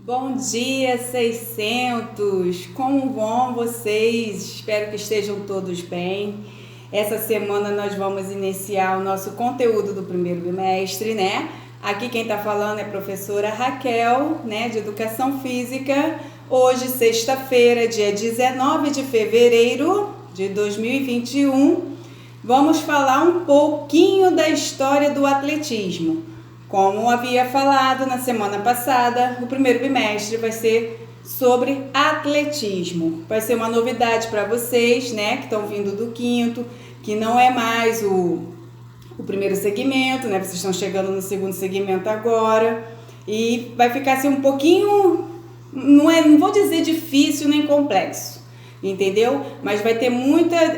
Bom dia, 600! Como vão vocês? Espero que estejam todos bem. Essa semana nós vamos iniciar o nosso conteúdo do primeiro bimestre, né? Aqui quem está falando é a professora Raquel, né, de Educação Física. Hoje, sexta-feira, dia 19 de fevereiro de 2021, vamos falar um pouquinho da história do atletismo. Como havia falado na semana passada, o primeiro bimestre vai ser sobre atletismo. Vai ser uma novidade para vocês, né, que estão vindo do quinto, que não é mais o primeiro segmento, né? Vocês estão chegando no segundo segmento agora e vai ficar assim um pouquinho, não vou dizer difícil nem complexo, entendeu? Mas vai ter muitas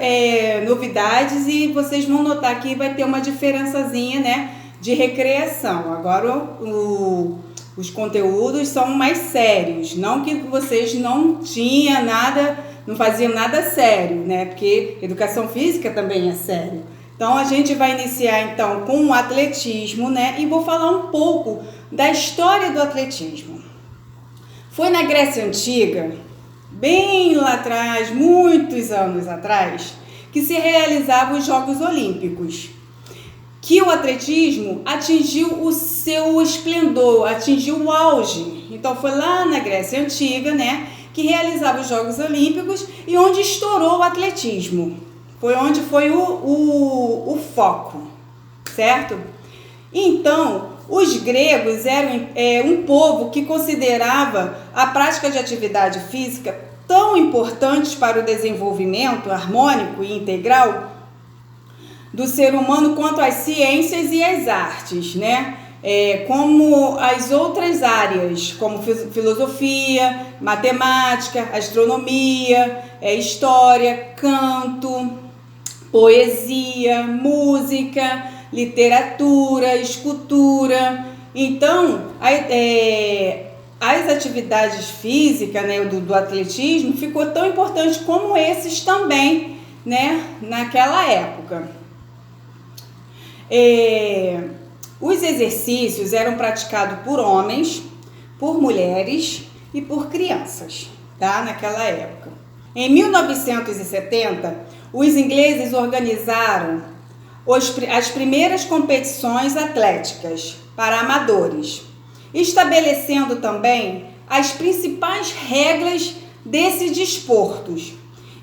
novidades e vocês vão notar que vai ter uma diferençazinha, né, de recreação. Agora os conteúdos são mais sérios, não que vocês não tinham nada, não faziam nada sério, né? Porque educação física também é sério. Então a gente vai iniciar então com o atletismo, né? E vou falar um pouco da história do atletismo. Foi na Grécia Antiga, bem lá atrás, muitos anos atrás, que se realizavam os Jogos Olímpicos, que o atletismo atingiu o seu esplendor, atingiu o auge. Então foi lá na Grécia Antiga, né, que realizava os Jogos Olímpicos e onde estourou o atletismo. Foi onde foi o foco, certo? Então, os gregos eram um povo que considerava a prática de atividade física tão importante para o desenvolvimento harmônico e integral do ser humano quanto às ciências e às artes, né? Como as outras áreas, como filosofia, matemática, astronomia, história, canto, poesia, música, literatura, escultura. Então, as atividades físicas, né, do atletismo ficou tão importante como esses também, né, naquela época. Os exercícios eram praticados por homens, por mulheres e por crianças, tá? Naquela época. Em 1970, os ingleses organizaram as primeiras competições atléticas para amadores, estabelecendo também as principais regras desses desportos.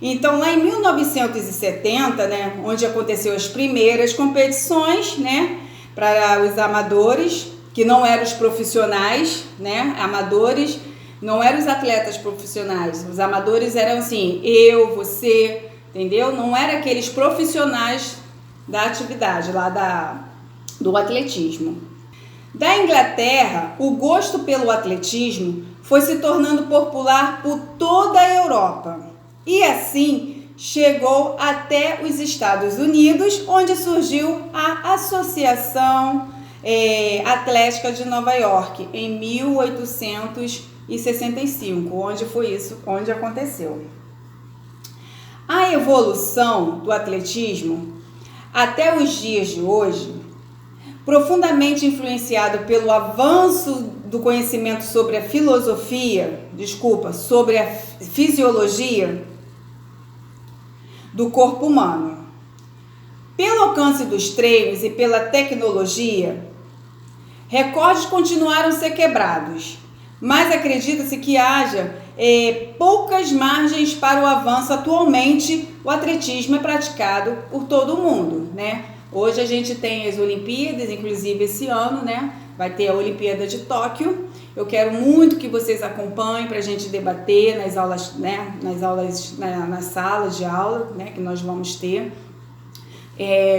Então, lá em 1970, né, onde aconteceu as primeiras competições, né, para os amadores, que não eram os profissionais, né, amadores, não eram os atletas profissionais, os amadores eram assim, eu, você, entendeu? Não eram aqueles profissionais da atividade lá do atletismo. Da Inglaterra, o gosto pelo atletismo foi se tornando popular por toda a Europa. E assim chegou até os Estados Unidos, onde surgiu a Associação Atlética de Nova York, em 1865, onde aconteceu. A evolução do atletismo até os dias de hoje, profundamente influenciado pelo avanço do conhecimento sobre a sobre a fisiologia do corpo humano. Pelo alcance dos treinos e pela tecnologia, recordes continuaram a ser quebrados, mas acredita-se que haja poucas margens para o avanço. Atualmente, o atletismo é praticado por todo o mundo, né? Hoje a gente tem as Olimpíadas, inclusive esse ano, né? Vai ter a Olimpíada de Tóquio. Eu quero muito que vocês acompanhem para a gente debater nas aulas, né? Nas salas de aula, né? Que nós vamos ter.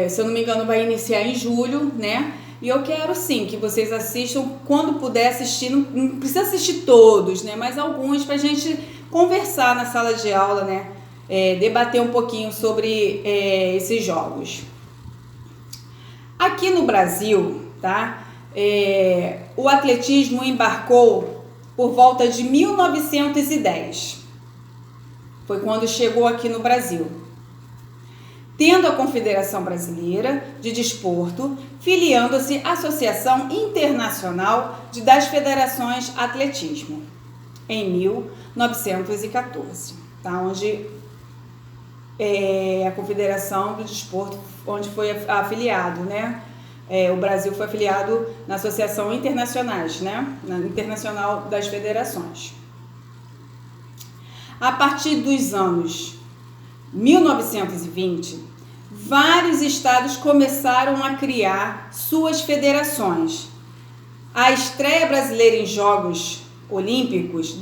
Se eu não me engano, vai iniciar em julho, né? E eu quero sim que vocês assistam quando puder assistir. Não precisa assistir todos, né? Mas alguns para a gente conversar na sala de aula, né? Debater um pouquinho sobre esses jogos. Aqui no Brasil, tá? O atletismo embarcou por volta de 1910. Foi quando chegou aqui no Brasil, tendo a Confederação Brasileira de Desporto, filiando-se à Associação Internacional das Federações Atletismo. em 1914, tá? Onde a Confederação do Desporto, onde foi afiliado, né? O Brasil foi afiliado na Associação Internacionais, né? Na Internacional das Federações. A partir dos anos 1920, vários estados começaram a criar suas federações. A estreia brasileira em Jogos Olímpicos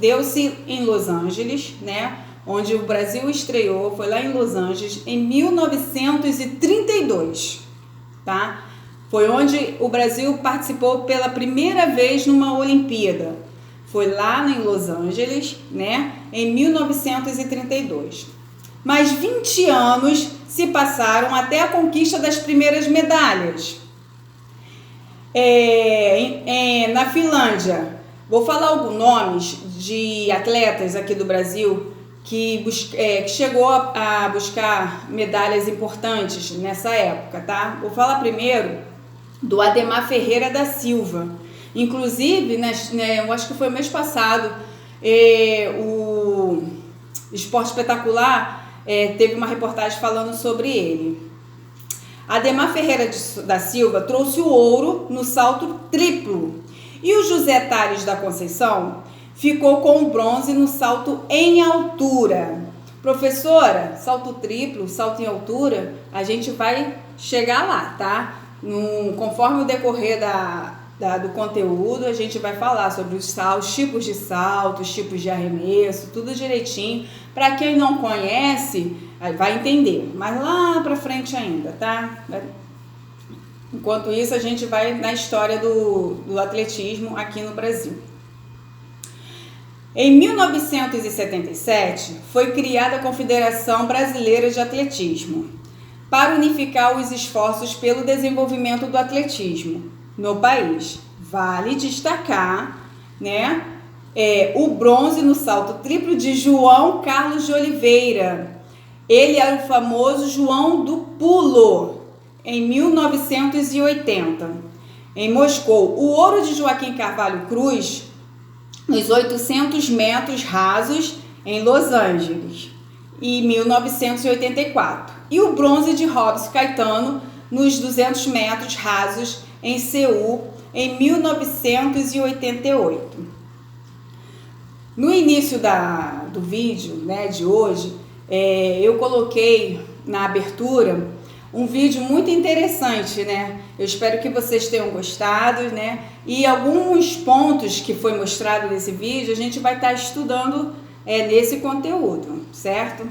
deu-se em Los Angeles, né? Onde o Brasil estreou, foi lá em Los Angeles, em 1932, tá? Foi onde o Brasil participou pela primeira vez numa Olimpíada. Foi lá em Los Angeles, né? Em 1932. Mas 20 anos se passaram até a conquista das primeiras medalhas. Na Finlândia, vou falar alguns nomes de atletas aqui do Brasil que chegou a buscar medalhas importantes nessa época, tá? Vou falar primeiro do Ademar Ferreira da Silva. Inclusive, eu acho que foi mês passado, o Esporte Espetacular teve uma reportagem falando sobre ele. Ademar Ferreira da Silva trouxe o ouro no salto triplo e o José Tales da Conceição ficou com o bronze no salto em altura. Professora, salto triplo, salto em altura, a gente vai chegar lá, tá? Conforme o decorrer do conteúdo, a gente vai falar sobre os tipos de salto, os tipos de arremesso, tudo direitinho. Para quem não conhece, vai entender, mas lá para frente ainda, tá? Enquanto isso, a gente vai na história do atletismo aqui no Brasil. Em 1977, foi criada a Confederação Brasileira de Atletismo para unificar os esforços pelo desenvolvimento do atletismo no país. Vale destacar, né, o bronze no salto triplo de João Carlos de Oliveira. Ele era o famoso João do Pulo, em 1980. Em Moscou, o ouro de Joaquim Carvalho Cruz nos 800 metros rasos em Los Angeles, em 1984. E o bronze de Robson Caetano nos 200 metros rasos em Seul, em 1988. No início do vídeo, né, de hoje, eu coloquei na abertura um vídeo muito interessante, né? Eu espero que vocês tenham gostado, né? E alguns pontos que foi mostrado nesse vídeo, a gente vai estar estudando nesse conteúdo, certo?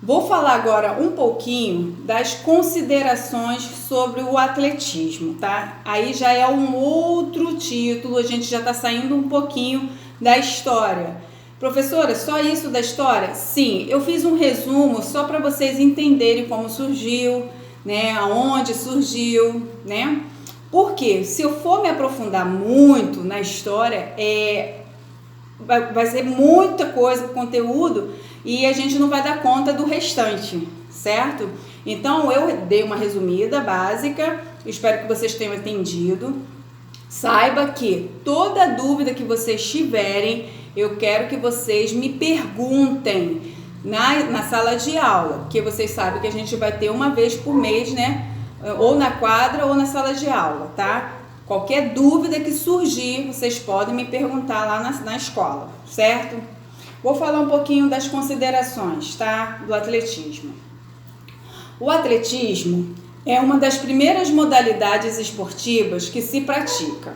Vou falar agora um pouquinho das considerações sobre o atletismo, tá? Aí já é um outro título, a gente já está saindo um pouquinho da história. Professora, só isso da história? Sim, eu fiz um resumo só para vocês entenderem como surgiu, né? Aonde surgiu, né? Porque se eu for me aprofundar muito na história, vai ser muita coisa, conteúdo, e a gente não vai dar conta do restante, certo? Então, eu dei uma resumida básica, espero que vocês tenham entendido. Saiba que toda dúvida que vocês tiverem, eu quero que vocês me perguntem na sala de aula, porque vocês sabem que a gente vai ter uma vez por mês, né? Ou na quadra ou na sala de aula, tá? Qualquer dúvida que surgir, vocês podem me perguntar lá na escola, certo? Vou falar um pouquinho das considerações, tá? Do atletismo. O atletismo é uma das primeiras modalidades esportivas que se pratica,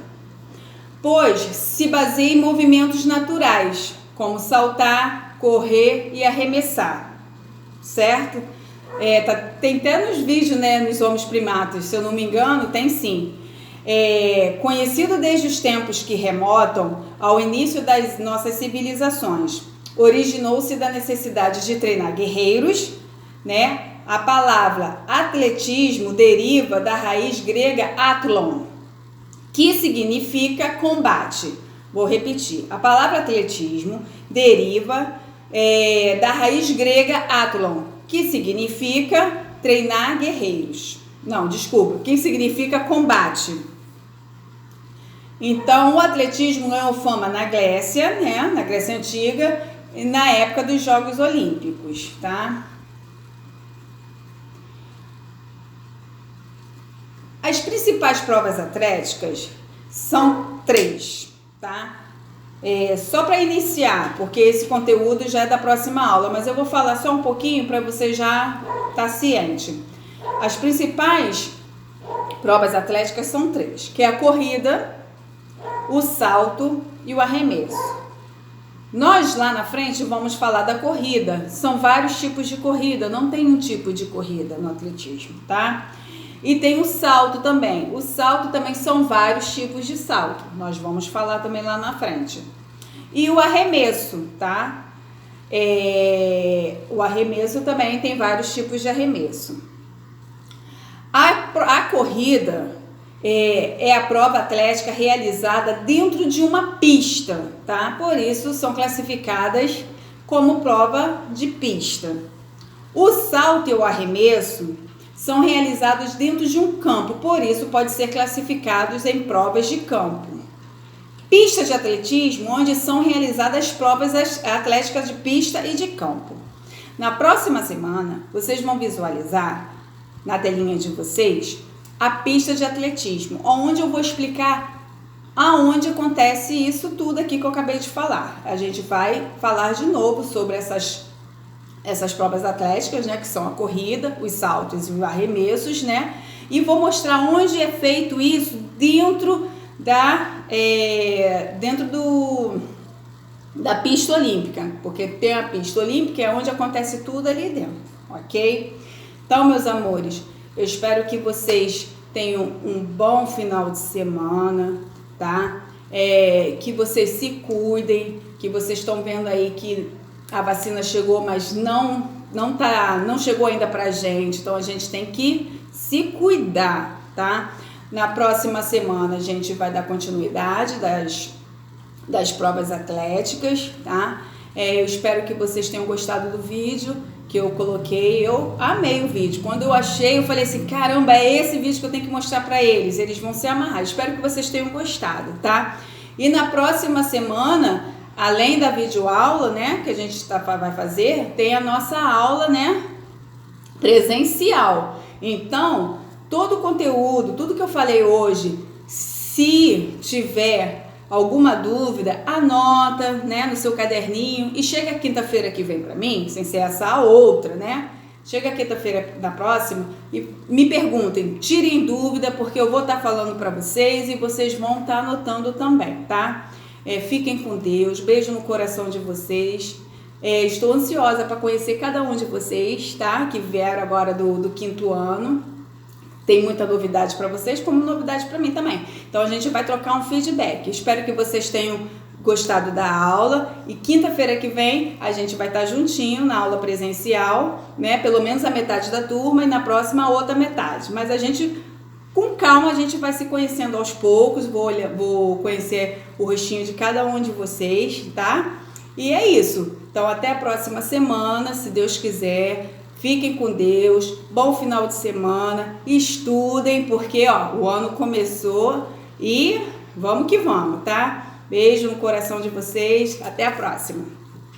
pois se baseia em movimentos naturais, como saltar, correr e arremessar, certo? Tem até nos vídeos, né, nos homens primatas, se eu não me engano, tem sim. Conhecido desde os tempos que remontam ao início das nossas civilizações, originou-se da necessidade de treinar guerreiros, né? A palavra atletismo deriva da raiz grega atlon, que significa combate. Vou repetir. A palavra atletismo deriva da raiz grega atlon, que significa treinar guerreiros. Não, desculpa, que significa combate. Então, o atletismo ganhou fama na Grécia, né? Na Grécia Antiga, e na época dos Jogos Olímpicos, tá? As principais provas atléticas são 3, tá? Só para iniciar, porque esse conteúdo já é da próxima aula, mas eu vou falar só um pouquinho para você já estar ciente. As principais provas atléticas são 3, que é a corrida, o salto e o arremesso. Nós lá na frente vamos falar da corrida. São vários tipos de corrida, não tem um tipo de corrida no atletismo, tá? E tem o salto também. O salto também são vários tipos de salto. Nós vamos falar também lá na frente. E o arremesso, tá? O arremesso também tem vários tipos de arremesso. A corrida é a prova atlética realizada dentro de uma pista, tá? Por isso são classificadas como prova de pista. O salto e o arremesso são realizados dentro de um campo, por isso pode ser classificados em provas de campo. Pista de atletismo, onde são realizadas provas atléticas de pista e de campo. Na próxima semana, vocês vão visualizar na telinha de vocês a pista de atletismo, onde eu vou explicar aonde acontece isso tudo aqui que eu acabei de falar. A gente vai falar de novo sobre essas provas atléticas, né, que são a corrida, os saltos e os arremessos, né, e vou mostrar onde é feito isso dentro da pista olímpica, porque tem a pista olímpica, é onde acontece tudo ali dentro, ok? Então, meus amores, eu espero que vocês tenham um bom final de semana, tá? Que vocês se cuidem, que vocês estão vendo aí que a vacina chegou, mas não chegou ainda pra gente, então a gente tem que se cuidar, tá? Na próxima semana a gente vai dar continuidade das provas atléticas, tá? Eu espero que vocês tenham gostado do vídeo que eu coloquei. Eu amei o vídeo. Quando eu achei, eu falei assim, caramba, é esse vídeo que eu tenho que mostrar pra eles. Eles vão se amarrar. Espero que vocês tenham gostado, tá? E na próxima semana, além da videoaula, né, que a gente vai fazer, tem a nossa aula, né, presencial. Então, todo o conteúdo, tudo que eu falei hoje, se tiver alguma dúvida, anota, né, no seu caderninho e chega quinta-feira que vem para mim, sem ser essa a outra, né? Chega quinta-feira da próxima e me perguntem, tirem dúvida, porque eu vou estar falando para vocês e vocês vão estar anotando também, tá? Fiquem com Deus, beijo no coração de vocês. Estou ansiosa para conhecer cada um de vocês, tá? Que vieram agora do 5º ano. Tem muita novidade para vocês, como novidade para mim também. Então, a gente vai trocar um feedback. Espero que vocês tenham gostado da aula. E quinta-feira que vem, a gente vai estar juntinho na aula presencial, né? Pelo menos a metade da turma e na próxima a outra metade. Mas a gente, com calma, a gente vai se conhecendo aos poucos. Vou conhecer o rostinho de cada um de vocês, tá? E é isso. Então, até a próxima semana, se Deus quiser. Fiquem com Deus, bom final de semana, estudem, porque o ano começou e vamos que vamos, tá? Beijo no coração de vocês, até a próxima!